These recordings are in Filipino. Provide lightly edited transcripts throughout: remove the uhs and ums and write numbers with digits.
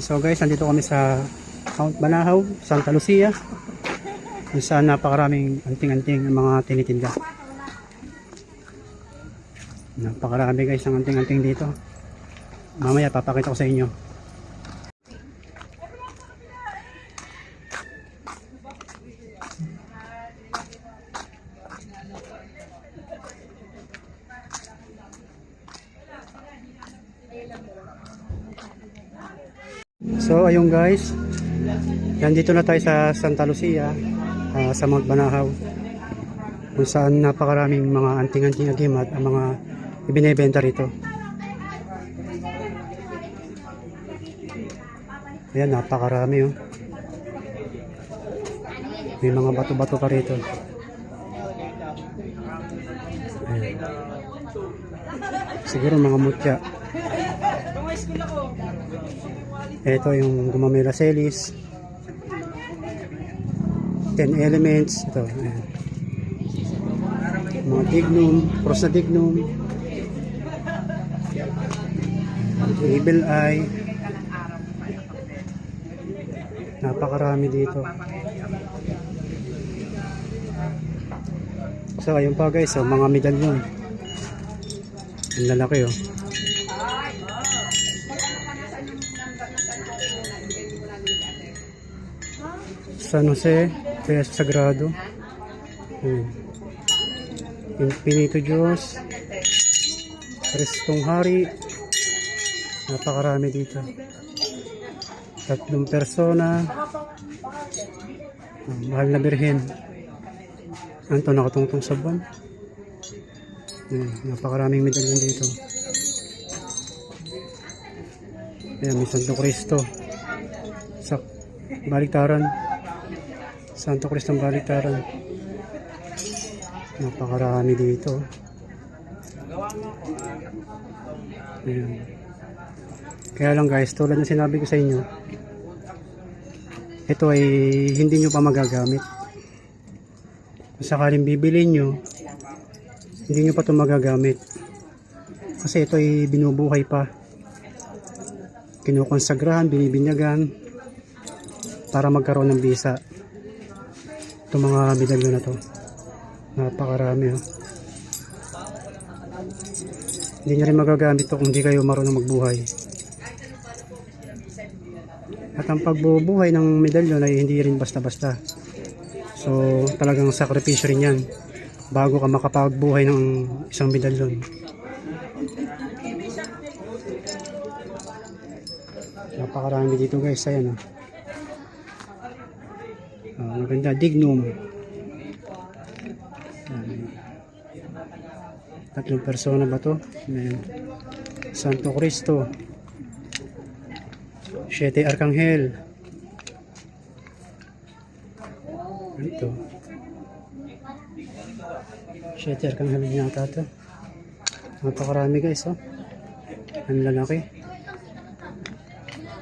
So guys, nandito kami sa Mount Banahaw, Santa Lucia, kung saan napakaraming anting-anting ang mga tinitinda. Napakarami guys ang anting-anting dito. Mamaya papakita ko sa inyo. So ayun guys, nandito na tayo sa Santa Lucia, sa Mount Banahaw, kung saan napakaraming mga anting-anting agimat ang mga ibinebenta rito. Ayan, napakarami oh. May mga bato-bato pa rito. Ayan. Siguro mga mutya. Ito yung Gumamela Celis, 10 elements. Ito, ayan. Mga dignum, cross na dignum, evil eye. Napakarami dito. So ayun pa guys, so, mga medalyon. Ang lalaki oh. San Jose, Peso Sagrado, Infinito Diyos, Kristong Hari. Napakarami dito. 3 persona, Mahal na Birhen. Ano ito, nakatungtong sa buwan. Napakaraming medalyon dito. Ayan, may Santo Cristo sa baliktaran. Santo Cristo ng baliktaran. Napakarami dito. Ayan. Kaya lang guys, tulad ng sinabi ko sa inyo, ito ay hindi nyo pa magagamit. Kung sakaling bibili nyo, hindi nyo pa ito magagamit. Kasi ito ay binubuhay pa. Kinukonsagrahan, binibinyagan para magkaroon ng bisa. Itong mga medalyon na to, napakarami oh. Hindi nyo rin magagamit ito kung hindi kayo marunong magbuhay. At ang pagbubuhay ng medalyon ay hindi rin basta-basta. So talagang sakripisyo rin yan bago ka makapagbuhay ng isang medalyon. Napakarami dito guys. Ayan oh. Maganda, dignum. 3 persona ba to? Ayan. Santo Cristo, 7 Arkanghel. Ito 7 Arkanghel yata ito. Napakarami guys oh. Ang lalaki.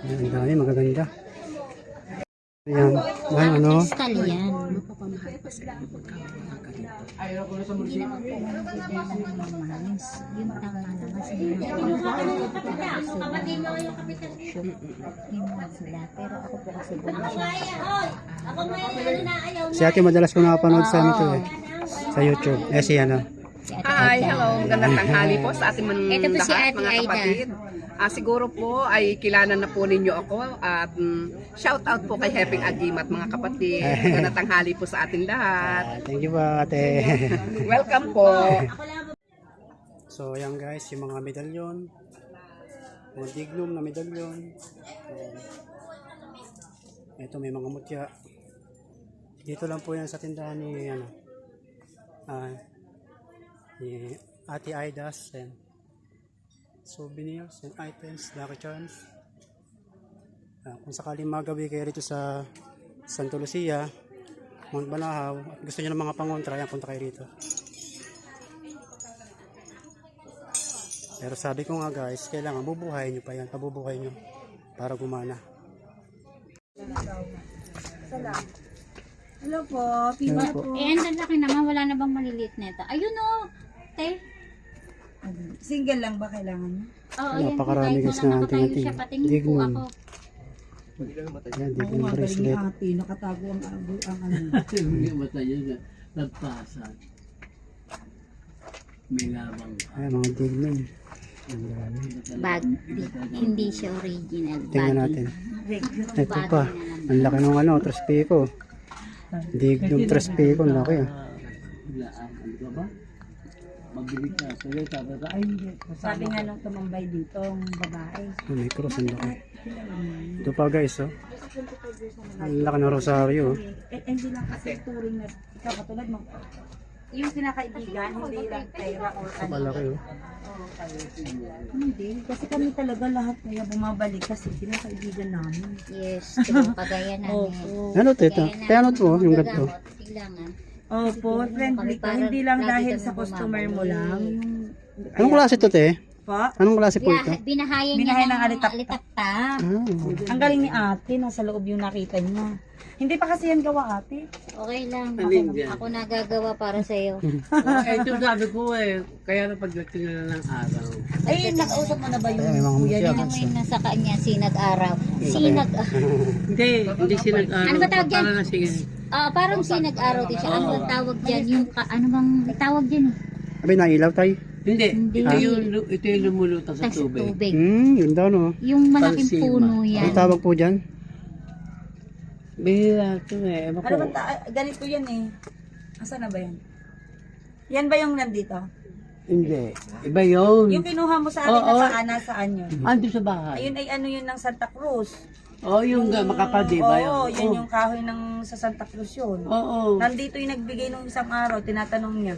Ang dami, magaganda. Ayan, ay ano? Kristal yan. Mapapamahal pa sa ayaw ko na sa munisipyo. Yung tama naman sa sila. Pero ako po kasi si ate madalas ko nakapanood sa ano to eh. Sa YouTube. Si ano? Hi, hello. Gandang tanghali po sa ating Ito po si lahat, Ate mga Aida. kapatid. Siguro po ay kilala na po ninyo ako at shout out po kay Heping Agimat, mga kapatid. Gandang tanghali po sa ating lahat. Thank you po ate. Welcome po. So ayan guys, yung mga medalyon, mga dignum na medalyon. Ito may mga mutya. Dito lang po yan sa tindahan ni ano, ni Ate Aidas, and souvenirs and items, lucky charms. Kung sakaling magawi kayo rito sa Santa Lucia, Mount Banahaw, at gusto nyo ng mga pangontra, yan, punta kayo rito. Pero sabi ko nga guys, kailangan bubuhayin nyo pa yan, pabubuhay nyo para gumana. Hello po, Pima po. ang laki naman, wala na bang maliliit nito? Ayun o, te. Single lang ba kailangan niyo? Oo, Napakarami guys na anting-anting. Patingin po Dignum. ako. Ayan, dito Oo yung nga, galing ni bracelet. ate, nakatago ang ano. Yung mata niya, nagpasan. May labang pa. Ayan, mga dignan. Ang dami. Bag. Hindi siya original. Tingnan natin. Ito pa. Ang laki ng ano, traspeko. Dignum traspeko, ang laki ah. Biglaan, ano ka ba? Mabili ka. Kaya sabi ka, ay hindi. Sabi nga nung tumambay dito, ang babae. Oh, may cross, ang laki. Ito pa guys, oh. Ang laki ng rosaryo. Oh. Hindi lang kasi turing na ikaw katulad mo. Yung kinakaibigan, hindi lang pera or ano. Malaki oh. Hindi, kasi kami talaga lahat kaya bumabalik kasi kinakaibigan namin. Yes, true. Kagaya namin. Opo. Ano to ito? Kaya ano to, yung ganito? Kailangan. Opo, friendly ka. Hindi lang dahil sa customer mo lang. Yung, Anong klase to te? pa? Anong klase po ito? Binahayan Binahay niya ng alitak-tak. alitak-tak. Ah, Ang galing ni ate, nasa loob yung nakita niya. Hindi pa kasi yan gawa ate. Okay lang. Alin dyan? Ako nagagawa para sa'yo. Ito sabi ko kaya na pagdating na ng araw. Ay, nakausap mo na ba yung Ay, may mga kuya niya? mutya. Ano mo yung nasa kanya, sinag-araw. Hindi sinag-araw. Ano ba tawag dyan? Para na sige. Parang sinag-araw din siya. Ano bang tawag dyan? Yung, ano bang tawag dyan eh? abay nailaw tayo. Hindi. Hindi. Ito yung lumulutang sa Sa tubig. tubig. Ganda no. Yung malaking Palsima. puno Ang yan. tawag po dyan? Bihira ito eh. Ewan ko. Ano ba, ganito yan eh. Asan na ba yan? Yan ba yung nandito? Hindi. Iba yun. Yung kinuha mo sa akin Oo. na paana, saan yun? Ando sa bahay. Ayun ay ano yun ng Santa Cruz. Oo, yung makapal, di ba? Oo, yun Oo. yung kahoy ng sa Santa Cruz yun. Oo. Nandito yung nagbigay nung isang araw, tinatanong niya,